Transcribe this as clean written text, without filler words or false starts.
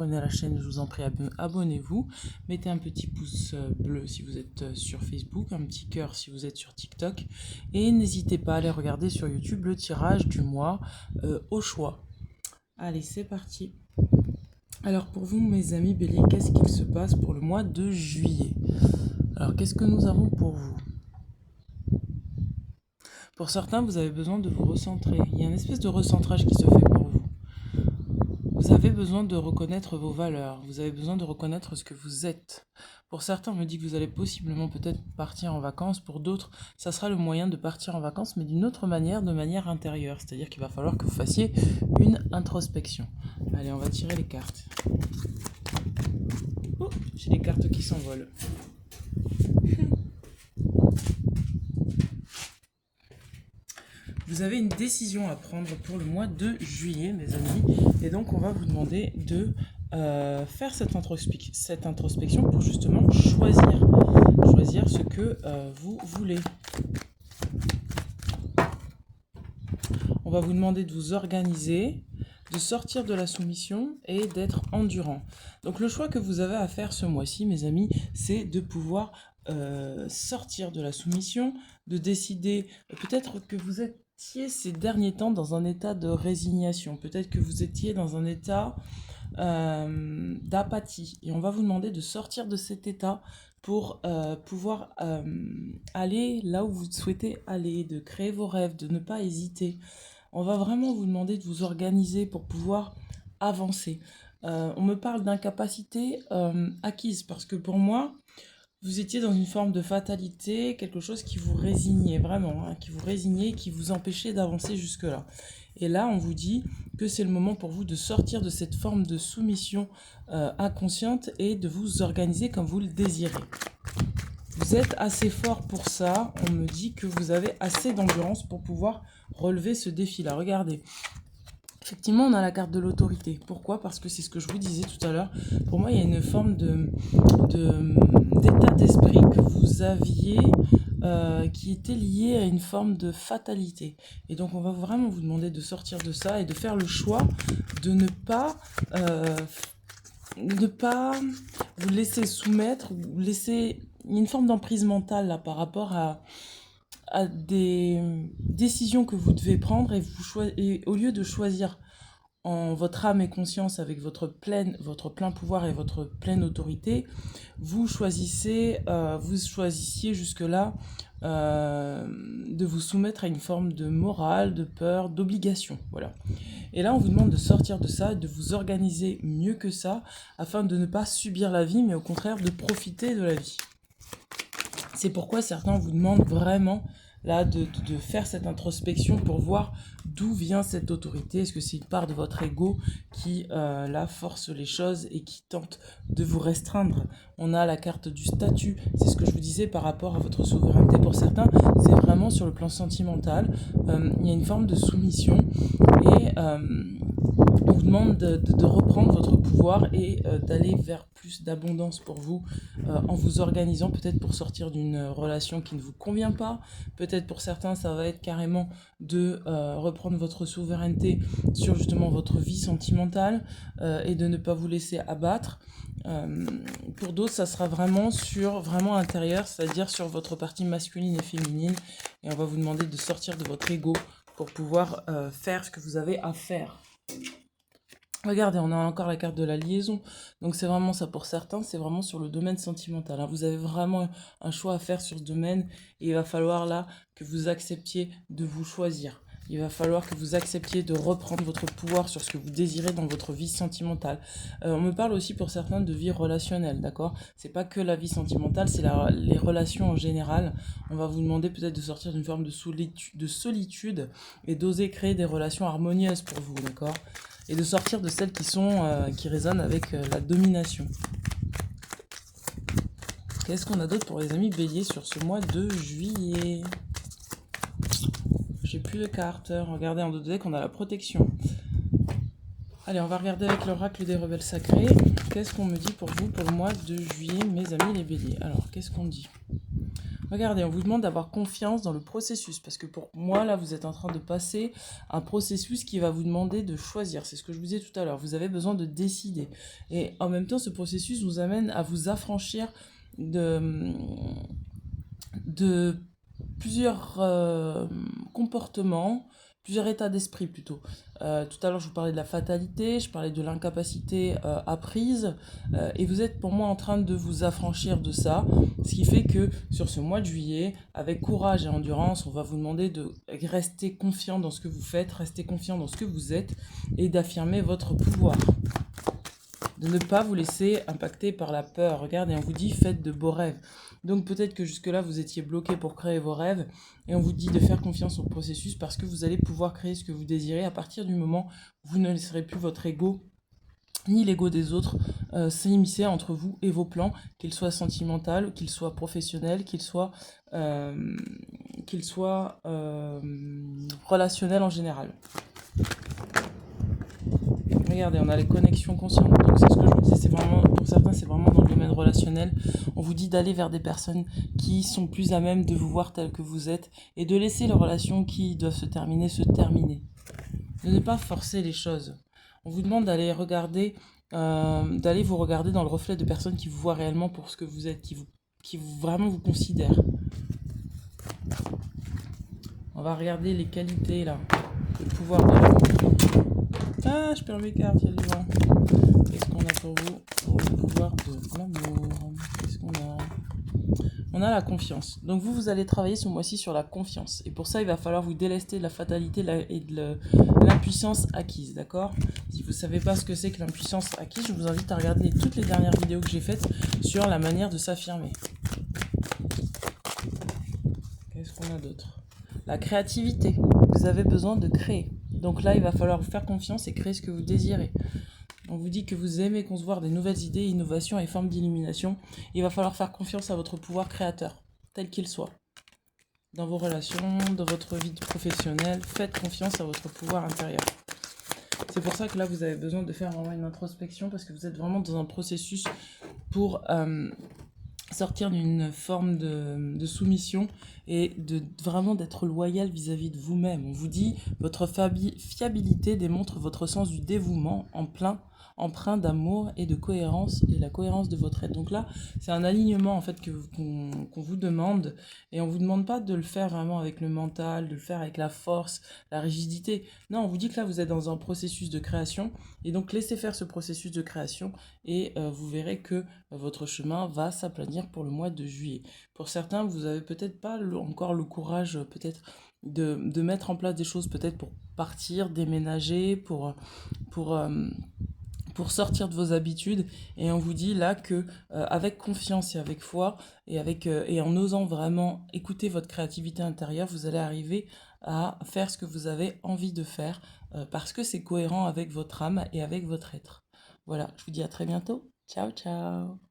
Abonnez à la chaîne, je vous en prie, abonnez-vous. Mettez un petit pouce bleu si vous êtes sur Facebook, un petit cœur si vous êtes sur TikTok. Et n'hésitez pas à aller regarder sur YouTube le tirage du mois au choix. Allez, c'est parti. Alors pour vous, mes amis béliers, qu'est-ce qu'il se passe pour le mois de juillet? Alors qu'est-ce que nous avons pour vous? Pour certains, vous avez besoin de vous recentrer. Il y a une espèce de recentrage qui se fait pour vous. Vous avez besoin de reconnaître vos valeurs, vous avez besoin de reconnaître ce que vous êtes. Pour certains, on me dit que vous allez possiblement peut-être partir en vacances. Pour d'autres, ça sera le moyen de partir en vacances, mais d'une autre manière, de manière intérieure. C'est-à-dire qu'il va falloir que vous fassiez une introspection. Allez, on va tirer les cartes. Oh, j'ai les cartes qui s'envolent. Vous avez une décision à prendre pour le mois de juillet, mes amis. Et donc, on va vous demander de faire cette introspection pour justement choisir ce que vous voulez. On va vous demander de vous organiser, de sortir de la soumission et d'être endurant. Donc, le choix que vous avez à faire ce mois-ci, mes amis, c'est de pouvoir sortir de la soumission, de décider peut-être que vous êtes ces derniers temps dans un état de résignation. Peut-être que vous étiez dans un état d'apathie. Et on va vous demander de sortir de cet état pour pouvoir aller là où vous souhaitez aller, de créer vos rêves, de ne pas hésiter. On va vraiment vous demander de vous organiser pour pouvoir avancer. On me parle d'incapacité acquise parce que pour moi, vous étiez dans une forme de fatalité, quelque chose qui vous résignait vraiment, qui vous résignait, qui vous empêchait d'avancer jusque-là. Et là, on vous dit que c'est le moment pour vous de sortir de cette forme de soumission inconsciente et de vous organiser comme vous le désirez. Vous êtes assez fort pour ça. On me dit que vous avez assez d'endurance pour pouvoir relever ce défi-là. Regardez. Effectivement, on a la carte de l'autorité. Pourquoi? Parce que c'est ce que je vous disais tout à l'heure. Pour moi, il y a une forme d'état d'esprit que vous aviez qui était lié à une forme de fatalité. Et donc, on va vraiment vous demander de sortir de ça et de faire le choix de ne pas vous laisser soumettre, vous laisser une forme d'emprise mentale là, par rapport à des décisions que vous devez prendre et au lieu de choisir en votre âme et conscience avec votre plein pouvoir et votre pleine autorité, vous choisissiez jusque-là de vous soumettre à une forme de morale, de peur, d'obligation. Voilà. Et là, on vous demande de sortir de ça, de vous organiser mieux que ça, afin de ne pas subir la vie, mais au contraire de profiter de la vie. C'est pourquoi certains vous demandent vraiment là de faire cette introspection pour voir d'où vient cette autorité. Est-ce que c'est une part de votre ego qui là force les choses et qui tente de vous restreindre? On a la carte du statut, c'est ce que je vous disais par rapport à votre souveraineté. Pour certains, c'est vraiment sur le plan sentimental. Il y a une forme de soumission et on vous demande de reprendre votre pouvoir et d'aller vers plus d'abondance pour vous en vous organisant peut-être pour sortir d'une relation qui ne vous convient pas. Peut-être pour certains, ça va être carrément de reprendre votre souveraineté sur justement votre vie sentimentale et de ne pas vous laisser abattre. Pour d'autres, ça sera vraiment intérieur, c'est-à-dire sur votre partie masculine et féminine. Et on va vous demander de sortir de votre ego pour pouvoir faire ce que vous avez à faire. Regardez, on a encore la carte de la liaison. Donc c'est vraiment ça pour certains, c'est vraiment sur le domaine sentimental. Vous avez vraiment un choix à faire sur ce domaine et il va falloir là que vous acceptiez de vous choisir. Il va falloir que vous acceptiez de reprendre votre pouvoir sur ce que vous désirez dans votre vie sentimentale. On me parle aussi pour certains de vie relationnelle, d'accord? C'est pas que la vie sentimentale, c'est les relations en général. On va vous demander peut-être de sortir d'une forme de solitude et d'oser créer des relations harmonieuses pour vous, d'accord? Et de sortir de celles qui résonnent avec la domination. Qu'est-ce qu'on a d'autre pour les amis béliers sur ce mois de juillet? J'ai plus de cartes. Regardez en dos de deck, on a la protection. Allez, on va regarder avec l'oracle des rebelles sacrés. Qu'est-ce qu'on me dit pour vous pour le mois de juillet, mes amis les béliers? Alors, qu'est-ce qu'on dit? Regardez, on vous demande d'avoir confiance dans le processus parce que pour moi, là, vous êtes en train de passer un processus qui va vous demander de choisir. C'est ce que je vous disais tout à l'heure. Vous avez besoin de décider. Et en même temps, ce processus vous amène à vous affranchir de plusieurs comportements, plusieurs états d'esprit plutôt. Tout à l'heure, je vous parlais de la fatalité, je parlais de l'incapacité apprise, et vous êtes pour moi en train de vous affranchir de ça, ce qui fait que sur ce mois de juillet, avec courage et endurance, on va vous demander de rester confiant dans ce que vous faites, rester confiant dans ce que vous êtes, et d'affirmer votre pouvoir. De ne pas vous laisser impacter par la peur. Regardez, on vous dit faites de beaux rêves. Donc peut-être que jusque-là, vous étiez bloqué pour créer vos rêves et on vous dit de faire confiance au processus parce que vous allez pouvoir créer ce que vous désirez à partir du moment où vous ne laisserez plus votre ego ni l'ego des autres s'immiscer entre vous et vos plans, qu'ils soient sentimentaux, qu'ils soient professionnels, qu'ils soient relationnels en général. Regardez, on a les connexions conscientes. Donc c'est ce que je vous disais, c'est vraiment, pour certains, c'est vraiment dans le domaine relationnel. On vous dit d'aller vers des personnes qui sont plus à même de vous voir tel que vous êtes et de laisser les relations qui doivent se terminer. De ne pas forcer les choses. On vous demande d'aller d'aller vous regarder dans le reflet de personnes qui vous voient réellement pour ce que vous êtes, qui vraiment vous considèrent. On va regarder les qualités là, le pouvoir de l'amour. Ah, je perds mes cartes, il y a du vent. Qu'est-ce qu'on a pour vous? Le pouvoir de l'amour. Qu'est-ce qu'on a? On a la confiance. Donc vous allez travailler ce mois-ci sur la confiance. Et pour ça, il va falloir vous délester de la fatalité et de l'impuissance acquise, d'accord? Si vous ne savez pas ce que c'est que l'impuissance acquise, je vous invite à regarder toutes les dernières vidéos que j'ai faites sur la manière de s'affirmer. Qu'est-ce qu'on a d'autre? La créativité. Vous avez besoin de créer. Donc là, il va falloir vous faire confiance et créer ce que vous désirez. On vous dit que vous aimez concevoir des nouvelles idées, innovations et formes d'illumination. Il va falloir faire confiance à votre pouvoir créateur, tel qu'il soit. Dans vos relations, dans votre vie professionnelle, faites confiance à votre pouvoir intérieur. C'est pour ça que là, vous avez besoin de faire vraiment une introspection parce que vous êtes vraiment dans un processus pour sortir d'une forme de soumission et vraiment d'être loyal vis-à-vis de vous-même. On vous dit votre fiabilité démontre votre sens du dévouement empreint d'amour et de cohérence et la cohérence de votre être. Donc là, c'est un alignement en fait qu'on vous demande et on vous demande pas de le faire vraiment avec le mental, de le faire avec la force, la rigidité. Non, on vous dit que là, vous êtes dans un processus de création et donc laissez faire ce processus de création et vous verrez que votre chemin va s'aplanir pour le mois de juillet. Pour certains, vous avez peut-être pas encore le courage peut-être de mettre en place des choses peut-être pour partir, déménager, pour sortir de vos habitudes et on vous dit là que avec confiance et avec foi et en osant vraiment écouter votre créativité intérieure, vous allez arriver à faire ce que vous avez envie de faire parce que c'est cohérent avec votre âme et avec votre être. Voilà, je vous dis à très bientôt. Ciao, ciao.